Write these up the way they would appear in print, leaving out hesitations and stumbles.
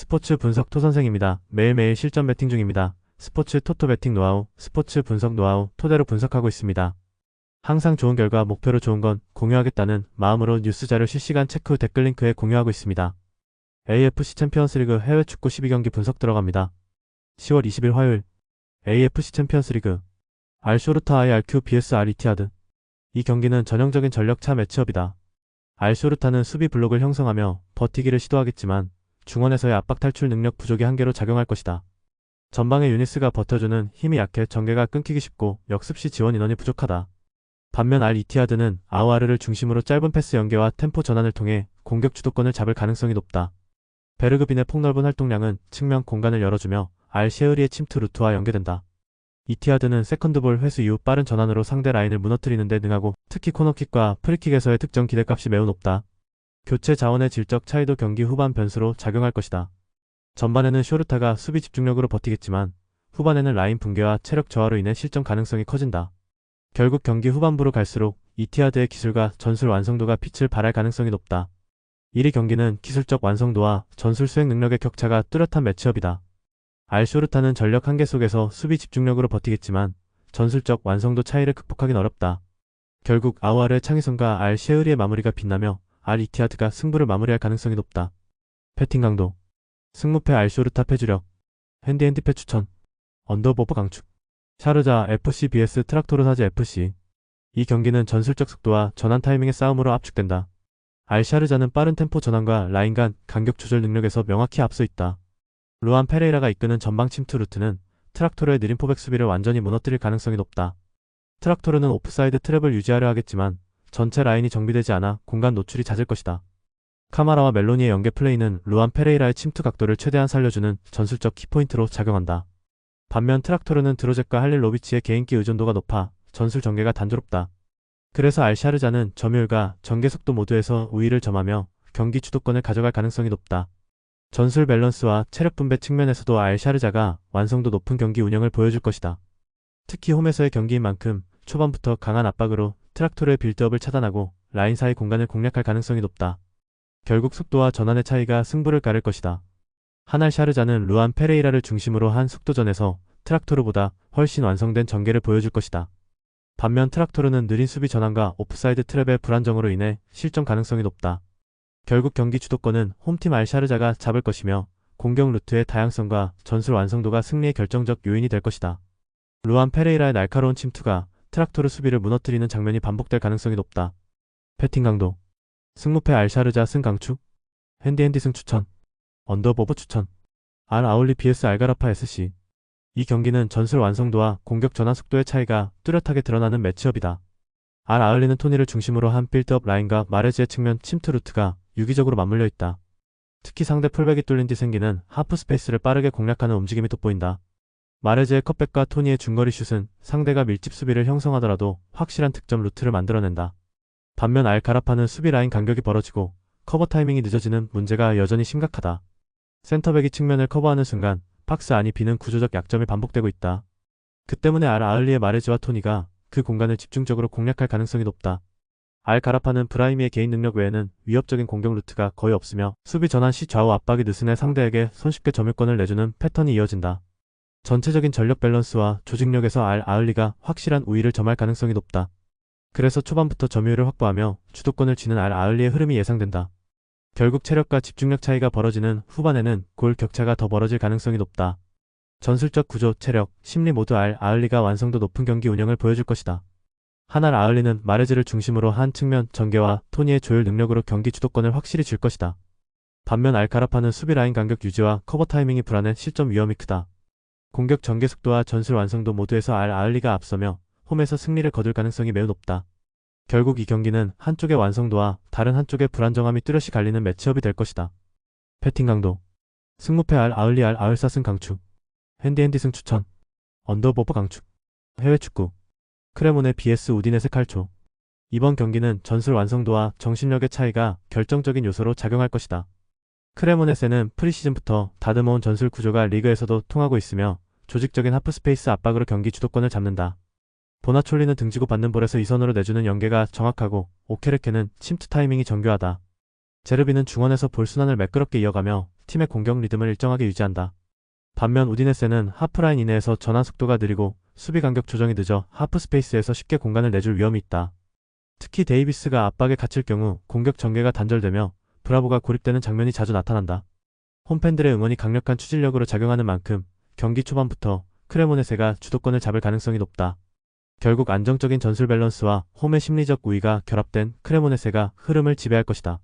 스포츠 분석 토선생입니다. 매일매일 실전 배팅 중입니다. 스포츠 토토 배팅 노하우, 스포츠 분석 노하우 토대로 분석하고 있습니다. 항상 좋은 결과 목표로 좋은 건 공유하겠다는 마음으로 뉴스 자료 실시간 체크 후 댓글 링크에 공유하고 있습니다. AFC 챔피언스리그 해외 축구 12경기 분석 들어갑니다. 10월 20일 화요일 AFC 챔피언스리그 알쇼르타 IRQ vs 알이티하드. 이 경기는 전형적인 전력차 매치업이다. 알쇼르타는 수비 블록을 형성하며 버티기를 시도하겠지만 중원에서의 압박 탈출 능력 부족이 한계로 작용할 것이다. 전방의 유니스가 버텨주는 힘이 약해 전개가 끊기기 쉽고 역습시 지원 인원이 부족하다. 반면 알이티하드는 아우아르를 중심으로 짧은 패스 연계와 템포 전환을 통해 공격 주도권을 잡을 가능성이 높다. 베르그빈의 폭넓은 활동량은 측면 공간을 열어주며 알셰흐리의 침투 루트와 연계된다. 이티하드는 세컨드볼 회수 이후 빠른 전환으로 상대 라인을 무너뜨리는 데 능하고 특히 코너킥과 프리킥에서의 특정 기대값이 매우 높다. 교체 자원의 질적 차이도 경기 후반 변수로 작용할 것이다. 전반에는 쇼르타가 수비 집중력으로 버티겠지만 후반에는 라인 붕괴와 체력 저하로 인해 실점 가능성이 커진다. 결국 경기 후반부로 갈수록 이티하드의 기술과 전술 완성도가 빛을 발할 가능성이 높다. 1위 경기는 기술적 완성도와 전술 수행 능력의 격차가 뚜렷한 매치업이다. 알쇼르타는 전력 한계 속에서 수비 집중력으로 버티겠지만 전술적 완성도 차이를 극복하긴 어렵다. 결국 아우아르의 창의성과 알셰흐리의 마무리가 빛나며 알이티하드가 승부를 마무리할 가능성이 높다. 패팅 강도 승무패 알쇼르타 패주력 핸디핸디 패 추천 언더버버 강축 샤르자 FC vs 트락토르사즈 FC. 이 경기는 전술적 속도와 전환 타이밍의 싸움으로 압축된다. 알샤르자는 빠른 템포 전환과 라인 간 간격 조절 능력에서 명확히 앞서 있다. 루안 페레이라가 이끄는 전방 침투 루트는 트락토르의 느린 포백 수비를 완전히 무너뜨릴 가능성이 높다. 트락토르는 오프사이드 트랩을 유지하려 하겠지만 전체 라인이 정비되지 않아 공간 노출이 잦을 것이다. 카마라와 멜로니의 연계 플레이는 루안 페레이라의 침투 각도를 최대한 살려주는 전술적 키포인트로 작용한다. 반면 트락토르는 드로젝과 할릴로비치의 개인기 의존도가 높아 전술 전개가 단조롭다. 그래서 알샤르자는 점유율과 전개 속도 모두에서 우위를 점하며 경기 주도권을 가져갈 가능성이 높다. 전술 밸런스와 체력 분배 측면에서도 알샤르자가 완성도 높은 경기 운영을 보여줄 것이다. 특히 홈에서의 경기인 만큼 초반부터 강한 압박으로 트락토르의 빌드업을 차단하고 라인 사이 공간을 공략할 가능성이 높다. 결국 속도와 전환의 차이가 승부를 가를 것이다. 한 알샤르자는 루안 페레이라를 중심으로 한 속도전에서 트락토르보다 훨씬 완성된 전개를 보여줄 것이다. 반면 트락토르는 느린 수비 전환과 오프사이드 트랩의 불안정으로 인해 실점 가능성이 높다. 결국 경기 주도권은 홈팀 알샤르자가 잡을 것이며 공격 루트의 다양성과 전술 완성도가 승리의 결정적 요인이 될 것이다. 루안 페레이라의 날카로운 침투가 트락토르 수비를 무너뜨리는 장면이 반복될 가능성이 높다. 패팅 강도 승무패 알샤르자 승 강축 핸디핸디 승 추천 언더버버 추천 알 아울리 vs 알가라파 SC. 이 경기는 전술 완성도와 공격 전환 속도의 차이가 뚜렷하게 드러나는 매치업이다. 알 아울리는 토니를 중심으로 한 빌드업 라인과 마레즈의 측면 침투 루트가 유기적으로 맞물려 있다. 특히 상대 풀백이 뚫린 뒤 생기는 하프 스페이스를 빠르게 공략하는 움직임이 돋보인다. 마레즈의 컷백과 토니의 중거리 슛은 상대가 밀집 수비를 형성하더라도 확실한 득점 루트를 만들어낸다. 반면 알가라파는 수비 라인 간격이 벌어지고 커버 타이밍이 늦어지는 문제가 여전히 심각하다. 센터백이 측면을 커버하는 순간 박스 안이 비는 구조적 약점이 반복되고 있다. 그 때문에 알 아울리의 마레즈와 토니가 그 공간을 집중적으로 공략할 가능성이 높다. 알가라파는 브라이미의 개인 능력 외에는 위협적인 공격 루트가 거의 없으며 수비 전환 시 좌우 압박이 느슨해 상대에게 손쉽게 점유권을 내주는 패턴이 이어진다. 전체적인 전력 밸런스와 조직력에서 알 아울리가 확실한 우위를 점할 가능성이 높다. 그래서 초반부터 점유율을 확보하며 주도권을 쥐는 알 아울리의 흐름이 예상된다. 결국 체력과 집중력 차이가 벌어지는 후반에는 골 격차가 더 벌어질 가능성이 높다. 전술적 구조, 체력, 심리 모두 알 아울리가 완성도 높은 경기 운영을 보여줄 것이다. 한 알 아울리는 마레즈를 중심으로 한 측면 전개와 토니의 조율 능력으로 경기 주도권을 확실히 줄 것이다. 반면 알가라파는 수비 라인 간격 유지와 커버 타이밍이 불안해 실점 위험이 크다. 공격 전개 속도와 전술 완성도 모두에서 알 아울리가 앞서며 홈에서 승리를 거둘 가능성이 매우 높다. 결국 이 경기는 한쪽의 완성도와 다른 한쪽의 불안정함이 뚜렷이 갈리는 매치업이 될 것이다. 패팅 강도 승무패 알 아울리 알 아울사 승 강축 핸디핸디 승 추천 언더버버 강축 해외 축구 크레모네 vs 우디네세 칼초. 이번 경기는 전술 완성도와 정신력의 차이가 결정적인 요소로 작용할 것이다. 크레모네세는 프리시즌부터 다듬어온 전술 구조가 리그에서도 통하고 있으며 조직적인 하프스페이스 압박으로 경기 주도권을 잡는다. 보나촐리는 등지고 받는 볼에서 이선으로 내주는 연계가 정확하고 오케레케는 침투 타이밍이 정교하다. 제르비는 중원에서 볼 순환을 매끄럽게 이어가며 팀의 공격 리듬을 일정하게 유지한다. 반면 우디네세는 하프라인 이내에서 전환 속도가 느리고 수비 간격 조정이 늦어 하프 스페이스에서 쉽게 공간을 내줄 위험이 있다. 특히 데이비스가 압박에 갇힐 경우 공격 전개가 단절되며 브라보가 고립되는 장면이 자주 나타난다. 홈팬들의 응원이 강력한 추진력으로 작용하는 만큼 경기 초반부터 크레모네세가 주도권을 잡을 가능성이 높다. 결국 안정적인 전술 밸런스와 홈의 심리적 우위가 결합된 크레모네세가 흐름을 지배할 것이다.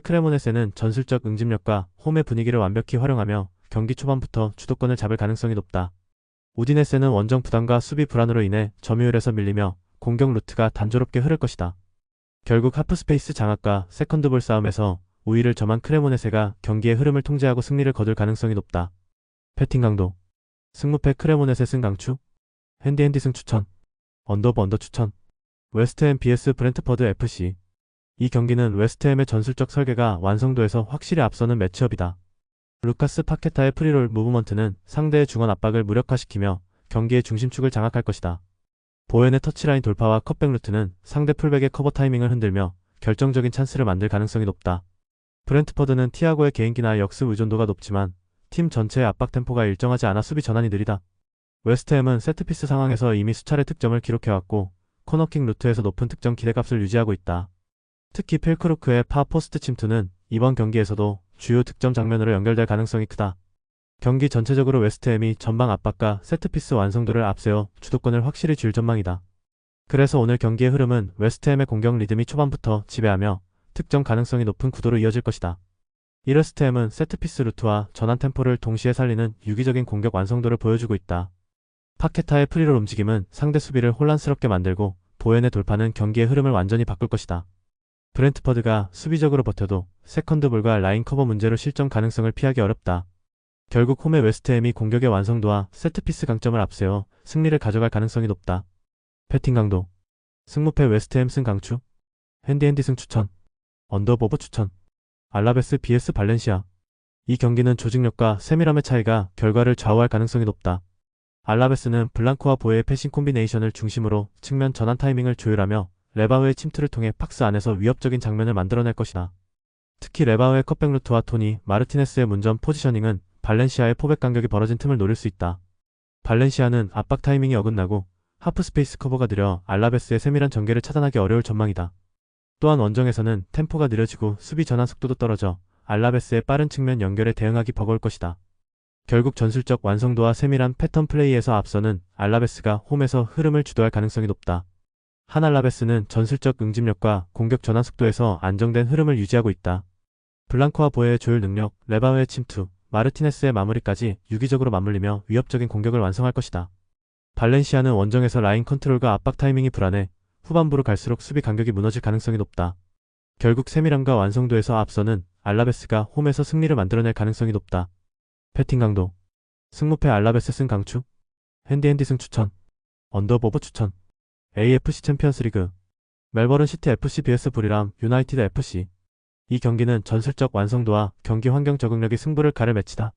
크레모네세는 전술적 응집력과 홈의 분위기를 완벽히 활용하며 경기 초반부터 주도권을 잡을 가능성이 높다. 우디네세는 원정 부담과 수비 불안으로 인해 점유율에서 밀리며 공격 루트가 단조롭게 흐를 것이다. 결국 하프스페이스 장악과 세컨드볼 싸움에서 우위를 점한 크레모네세가 경기의 흐름을 통제하고 승리를 거둘 가능성이 높다. 패팅 강도 승무패 크레모네세 승 강추 핸디핸디 승 추천 언더오버 언더 추천 웨스트햄 vs 브렌트퍼드 FC 이 경기는 웨스트햄의 전술적 설계가 완성도에서 확실히 앞서는 매치업이다. 루카스 파케타의 프리롤 무브먼트는 상대의 중원 압박을 무력화시키며 경기의 중심축을 장악할 것이다. 보엔의 터치라인 돌파와 컷백 루트는 상대 풀백의 커버 타이밍을 흔들며 결정적인 찬스를 만들 가능성이 높다. 브렌트퍼드는 티아고의 개인기나 역습 의존도가 높지만 팀 전체의 압박 템포가 일정하지 않아 수비 전환이 느리다. 웨스트햄은 세트피스 상황에서 이미 수차례 득점을 기록해왔고 코너킥 루트에서 높은 득점 기대값을 유지하고 있다. 특히 필크루크의 파포스트 침투는 이번 경기에서도 주요 득점 장면으로 연결될 가능성이 크다. 경기 전체적으로 웨스트햄이 전방 압박과 세트피스 완성도를 앞세워 주도권을 확실히 쥘 전망이다. 그래서 오늘 경기의 흐름은 웨스트햄의 공격 리듬이 초반부터 지배하며 득점 가능성이 높은 구도로 이어질 것이다. 이 웨스트햄은 세트피스 루트와 전환 템포를 동시에 살리는 유기적인 공격 완성도를 보여주고 있다. 파케타의 프리롤 움직임은 상대 수비를 혼란스럽게 만들고 보엔의 돌파는 경기의 흐름을 완전히 바꿀 것이다. 브렌트퍼드가 수비적으로 버텨도 세컨드볼과 라인 커버 문제로 실점 가능성을 피하기 어렵다. 결국 홈의 웨스트햄이 공격의 완성도와 세트피스 강점을 앞세워 승리를 가져갈 가능성이 높다. 패팅 강도 승무패 웨스트햄 승 강추 핸디핸디 승 추천 언더오버 추천 알라베스 vs 발렌시아 이 경기는 조직력과 세밀함의 차이가 결과를 좌우할 가능성이 높다. 알라베스는 블랑코와 보에의 패싱 콤비네이션을 중심으로 측면 전환 타이밍을 조율하며 레바우의 침투를 통해 박스 안에서 위협적인 장면을 만들어낼 것이다. 특히 레바우의 컷백 루트와 토니 마르티네스의 문전 포지셔닝은 발렌시아의 포백 간격이 벌어진 틈을 노릴 수 있다. 발렌시아는 압박 타이밍이 어긋나고 하프 스페이스 커버가 느려 알라베스의 세밀한 전개를 차단하기 어려울 전망이다. 또한 원정에서는 템포가 느려지고 수비 전환 속도도 떨어져 알라베스의 빠른 측면 연결에 대응하기 버거울 것이다. 결국 전술적 완성도와 세밀한 패턴 플레이에서 앞서는 알라베스가 홈에서 흐름을 주도할 가능성이 높다. 한 알라베스는 전술적 응집력과 공격 전환 속도에서 안정된 흐름을 유지하고 있다. 블랑코와 보에의 조율 능력, 레바우의 침투, 마르티네스의 마무리까지 유기적으로 맞물리며 위협적인 공격을 완성할 것이다. 발렌시아는 원정에서 라인 컨트롤과 압박 타이밍이 불안해 후반부로 갈수록 수비 간격이 무너질 가능성이 높다. 결국 세밀함과 완성도에서 앞서는 알라베스가 홈에서 승리를 만들어낼 가능성이 높다. 패팅 강도 승무패 알라베스 승 강추 핸디핸디 승 추천 언더오버 추천 AFC 챔피언스리그 멜버른 시티 FC vs 부리람 유나이티드 FC 이 경기는 전술적 완성도와 경기 환경 적응력이 승부를 가를 매치다.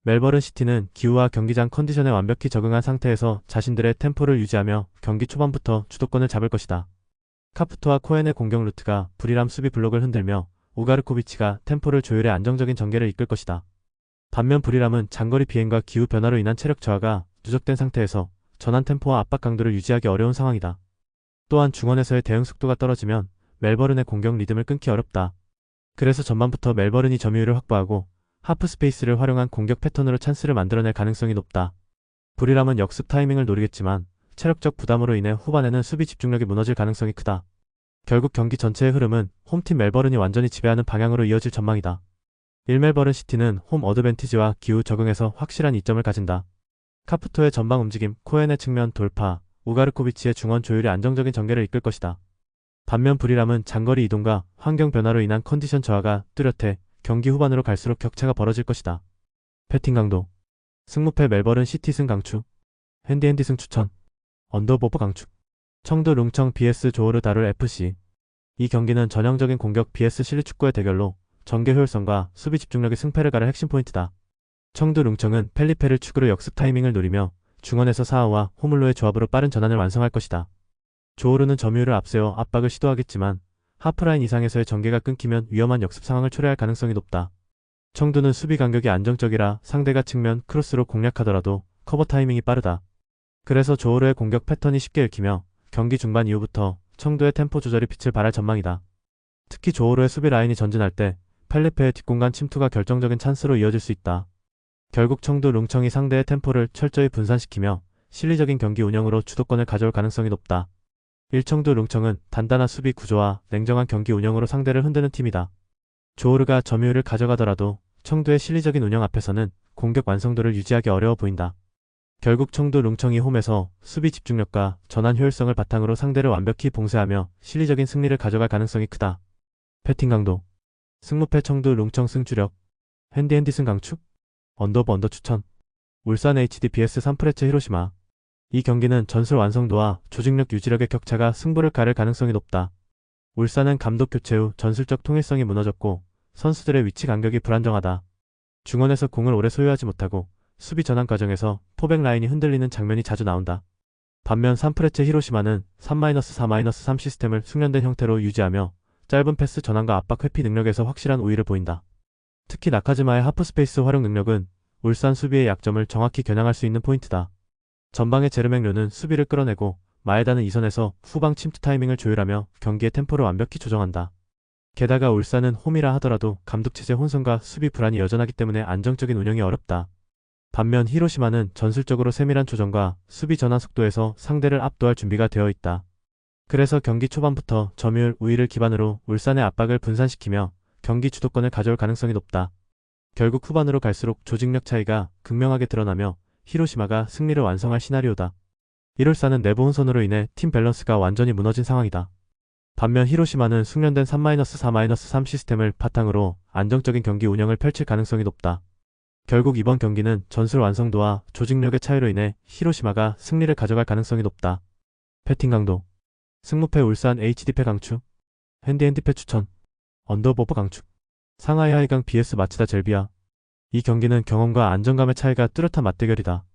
멜버른 시티는 기후와 경기장 컨디션에 완벽히 적응한 상태에서 자신들의 템포를 유지하며 경기 초반부터 주도권을 잡을 것이다. 카프토와 코엔의 공격 루트가 부리람 수비 블록을 흔들며 우가르코비치가 템포를 조율해 안정적인 전개를 이끌 것이다. 반면 부리람은 장거리 비행과 기후 변화로 인한 체력 저하가 누적된 상태에서 전환 템포와 압박 강도를 유지하기 어려운 상황이다. 또한 중원에서의 대응 속도가 떨어지면 멜버른의 공격 리듬을 끊기 어렵다. 그래서 전반부터 멜버른이 점유율을 확보하고 하프 스페이스를 활용한 공격 패턴으로 찬스를 만들어낼 가능성이 높다. 부리람은 역습 타이밍을 노리겠지만 체력적 부담으로 인해 후반에는 수비 집중력이 무너질 가능성이 크다. 결국 경기 전체의 흐름은 홈팀 멜버른이 완전히 지배하는 방향으로 이어질 전망이다. 1멜버른 시티는 홈 어드밴티지와 기후 적응에서 확실한 이점을 가진다. 카프토의 전방 움직임, 코엔의 측면 돌파, 우가르코비치의 중원 조율이 안정적인 전개를 이끌 것이다. 반면 부리람은 장거리 이동과 환경 변화로 인한 컨디션 저하가 뚜렷해 경기 후반으로 갈수록 격차가 벌어질 것이다. 패팅 강도 승무패 멜버른 시티 승 강추 핸디핸디 승 추천 언더오버 강추 청두 룽청 vs 조호르 다룰 FC 이 경기는 전형적인 공격 vs 실리축구의 대결로 전개 효율성과 수비 집중력의 승패를 가를 핵심 포인트다. 청두 룽청은 펠리페를 축으로 역습 타이밍을 노리며 중원에서 사하와 호물로의 조합으로 빠른 전환을 완성할 것이다. 조호르는 점유율을 앞세워 압박을 시도하겠지만 하프라인 이상에서의 전개가 끊기면 위험한 역습 상황을 초래할 가능성이 높다. 청두는 수비 간격이 안정적이라 상대가 측면 크로스로 공략하더라도 커버 타이밍이 빠르다. 그래서 조르의 공격 패턴이 쉽게 읽히며 경기 중반 이후부터 청두의 템포 조절이 빛을 발할 전망이다. 특히 조르의 수비 라인이 전진할 때 펠리페의 뒷공간 침투가 결정적인 찬스로 이어질 수 있다. 결국 청두 룽청이 상대의 템포를 철저히 분산시키며 실리적인 경기 운영으로 주도권을 가져올 가능성이 높다. 1청두 룽청은 단단한 수비 구조와 냉정한 경기 운영으로 상대를 흔드는 팀이다. 조르가 점유율을 가져가더라도 청두의 실리적인 운영 앞에서는 공격 완성도를 유지하기 어려워 보인다. 결국 청두 룽청이 홈에서 수비 집중력과 전환 효율성을 바탕으로 상대를 완벽히 봉쇄하며 실리적인 승리를 가져갈 가능성이 크다. 패팅 강도 승무패 청두 룽청 승주력 핸디 승 강축 언더 추천 울산 HD vs 산프레체 히로시마 이 경기는 전술 완성도와 조직력 유지력의 격차가 승부를 가를 가능성이 높다. 울산은 감독 교체 후 전술적 통일성이 무너졌고 선수들의 위치 간격이 불안정하다. 중원에서 공을 오래 소유하지 못하고 수비 전환 과정에서 포백 라인이 흔들리는 장면이 자주 나온다. 반면 산프레체 히로시마는 3-4-3 시스템을 숙련된 형태로 유지하며 짧은 패스 전환과 압박 회피 능력에서 확실한 우위를 보인다. 특히 나카즈마의 하프스페이스 활용 능력은 울산 수비의 약점을 정확히 겨냥할 수 있는 포인트다. 전방의 제르맹료는 수비를 끌어내고 마에다는 이선에서 후방 침투 타이밍을 조율하며 경기의 템포를 완벽히 조정한다. 게다가 울산은 홈이라 하더라도 감독체제 혼선과 수비 불안이 여전하기 때문에 안정적인 운영이 어렵다. 반면 히로시마는 전술적으로 세밀한 조정과 수비 전환 속도에서 상대를 압도할 준비가 되어 있다. 그래서 경기 초반부터 점유율 우위를 기반으로 울산의 압박을 분산시키며 경기 주도권을 가져올 가능성이 높다. 결국 후반으로 갈수록 조직력 차이가 극명하게 드러나며 히로시마가 승리를 완성할 시나리오다. 이룰산은 내부 혼선으로 인해 팀 밸런스가 완전히 무너진 상황이다. 반면 히로시마는 숙련된 3-4-3 시스템을 바탕으로 안정적인 경기 운영을 펼칠 가능성이 높다. 결국 이번 경기는 전술 완성도와 조직력의 차이로 인해 히로시마가 승리를 가져갈 가능성이 높다. 패팅 강도 승무패 울산 HD패 강추 핸디패 추천 언더버퍼 강축 상하이 하이강 BS 마치다 젤비아 이 경기는 경험과 안정감의 차이가 뚜렷한 맞대결이다.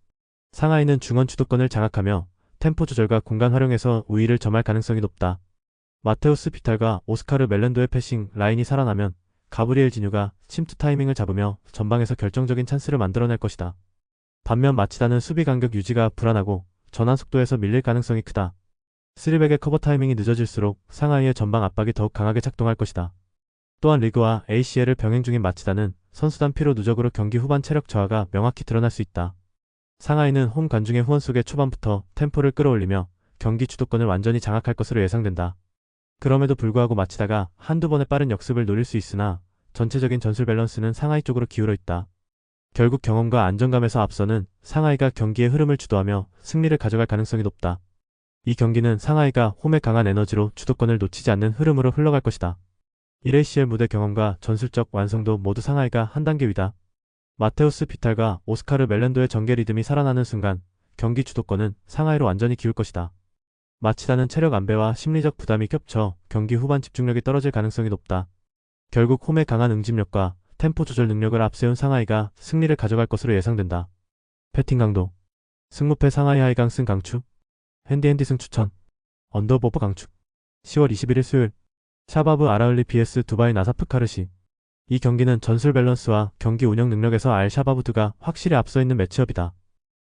상하이는 중원 주도권을 장악하며 템포 조절과 공간 활용에서 우위를 점할 가능성이 높다. 마테우스 비탈과 오스카르 멜렌도의 패싱 라인이 살아나면 가브리엘 지뉴가 침투 타이밍을 잡으며 전방에서 결정적인 찬스를 만들어낼 것이다. 반면 마치다는 수비 간격 유지가 불안하고 전환 속도에서 밀릴 가능성이 크다. 3백의 커버 타이밍이 늦어질수록 상하이의 전방 압박이 더욱 강하게 작동할 것이다. 또한 리그와 ACL을 병행 중인 마치다는 선수단 피로 누적으로 경기 후반 체력 저하가 명확히 드러날 수 있다. 상하이는 홈 관중의 후원 속에 초반부터 템포를 끌어올리며 경기 주도권을 완전히 장악할 것으로 예상된다. 그럼에도 불구하고 마치다가 한두 번의 빠른 역습을 노릴 수 있으나 전체적인 전술 밸런스는 상하이 쪽으로 기울어 있다. 결국 경험과 안정감에서 앞서는 상하이가 경기의 흐름을 주도하며 승리를 가져갈 가능성이 높다. 이 경기는 상하이가 홈의 강한 에너지로 주도권을 놓치지 않는 흐름으로 흘러갈 것이다. 1ACL 무대 경험과 전술적 완성도 모두 상하이가 한 단계 위다. 마테우스 비탈과 오스카르 멜렌도의 전개 리듬이 살아나는 순간 경기 주도권은 상하이로 완전히 기울 것이다. 마치다는 체력 안배와 심리적 부담이 겹쳐 경기 후반 집중력이 떨어질 가능성이 높다. 결국 홈의 강한 응집력과 템포 조절 능력을 앞세운 상하이가 승리를 가져갈 것으로 예상된다. 패팅 강도 승무패 상하이 하이강 승 강추 핸디 승 추천 언더버퍼 강축 10월 21일 수요일 샤바브 아라흘리 vs 두바이 나사프 카르시 이 경기는 전술 밸런스와 경기 운영 능력에서 알 샤바브드가 확실히 앞서 있는 매치업이다.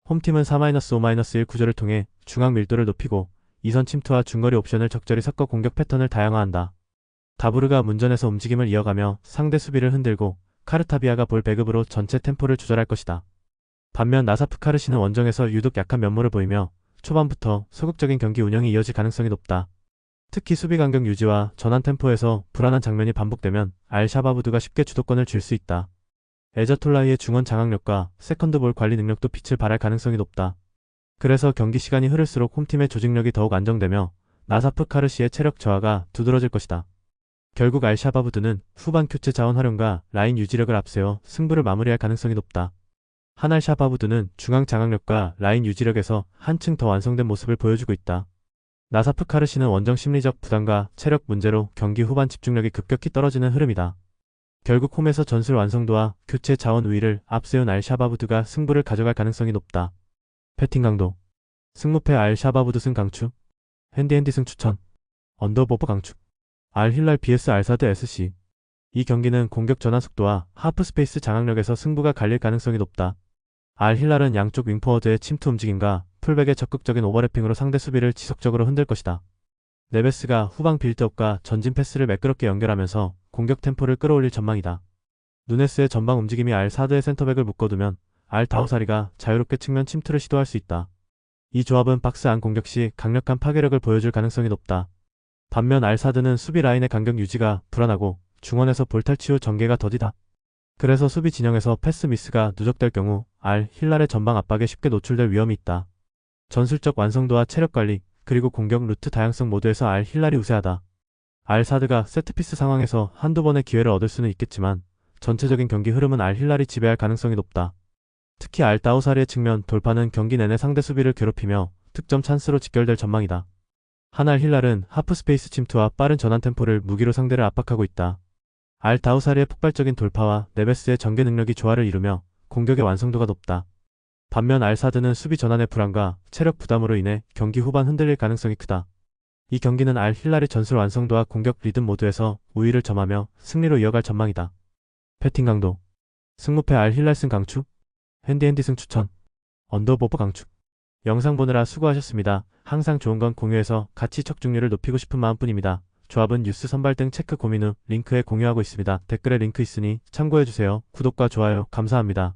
홈팀은 4-5-1 구조를 통해 중앙 밀도를 높이고 이선 침투와 중거리 옵션을 적절히 섞어 공격 패턴을 다양화한다. 다부르가 문전에서 움직임을 이어가며 상대 수비를 흔들고 카르타비아가 볼 배급으로 전체 템포를 조절할 것이다. 반면 나사프 카르시는 원정에서 유독 약한 면모를 보이며 초반부터 소극적인 경기 운영이 이어질 가능성이 높다. 특히 수비 간격 유지와 전환 템포에서 불안한 장면이 반복되면 알 샤바브드가 쉽게 주도권을 쥘 수 있다. 에자톨라이의 중원 장악력과 세컨드볼 관리 능력도 빛을 발할 가능성이 높다. 그래서 경기 시간이 흐를수록 홈팀의 조직력이 더욱 안정되며 나사프 카르시의 체력 저하가 두드러질 것이다. 결국 알 샤바브드는 후반 교체 자원 활용과 라인 유지력을 앞세워 승부를 마무리할 가능성이 높다. 한알 샤바브드는 중앙 장악력과 라인 유지력에서 한층 더 완성된 모습을 보여주고 있다. 나사프 카르시는 원정 심리적 부담과 체력 문제로 경기 후반 집중력이 급격히 떨어지는 흐름이다. 결국 홈에서 전술 완성도와 교체 자원 우위를 앞세운 알 샤바브드가 승부를 가져갈 가능성이 높다. 패팅 강도 승무패 알 샤바브드 승 강추 핸디 승 추천 언더버퍼 강축 알 힐랄 vs 알사드 SC 이 경기는 공격 전환 속도와 하프 스페이스 장악력에서 승부가 갈릴 가능성이 높다. 알 힐랄은 양쪽 윙포워드의 침투 움직임과 풀백의 적극적인 오버래핑으로 상대 수비를 지속적으로 흔들 것이다. 네베스가 후방 빌드업과 전진 패스를 매끄럽게 연결하면서 공격 템포를 끌어올릴 전망이다. 누네스의 전방 움직임이 알 사드의 센터백을 묶어두면 알 다우사리가 자유롭게 측면 침투를 시도할 수 있다. 이 조합은 박스 안 공격 시 강력한 파괴력을 보여줄 가능성이 높다. 반면 알 사드는 수비 라인의 간격 유지가 불안하고 중원에서 볼 탈취 후 전개가 더디다. 그래서 수비 진영에서 패스 미스가 누적될 경우 알 힐랄의 전방 압박에 쉽게 노출될 위험이 있다. 전술적 완성도와 체력 관리, 그리고 공격 루트 다양성 모두에서 알 힐랄이 우세하다. 알 사드가 세트피스 상황에서 한두 번의 기회를 얻을 수는 있겠지만 전체적인 경기 흐름은 알 힐랄이 지배할 가능성이 높다. 특히 알 다우사리의 측면 돌파는 경기 내내 상대 수비를 괴롭히며 득점 찬스로 직결될 전망이다. 한알 힐랄은 하프 스페이스 침투와 빠른 전환 템포를 무기로 상대를 압박하고 있다. 알 다우사리의 폭발적인 돌파와 네베스의 전개 능력이 조화를 이루며 공격의 완성도가 높다. 반면 알 사드는 수비 전환의 불안과 체력 부담으로 인해 경기 후반 흔들릴 가능성이 크다. 이 경기는 알 힐랄의 전술 완성도와 공격 리듬 모두에서 우위를 점하며 승리로 이어갈 전망이다. 배팅 강도. 승무패 알 힐랄 승 강추. 핸디 승 추천. 언더버퍼 강추. 영상 보느라 수고하셨습니다. 항상 좋은 건 공유해서 같이 척중률을 높이고 싶은 마음뿐입니다. 조합은 뉴스 선발 등 체크 고민 후 링크에 공유하고 있습니다. 댓글에 링크 있으니 참고해주세요. 구독과 좋아요 감사합니다.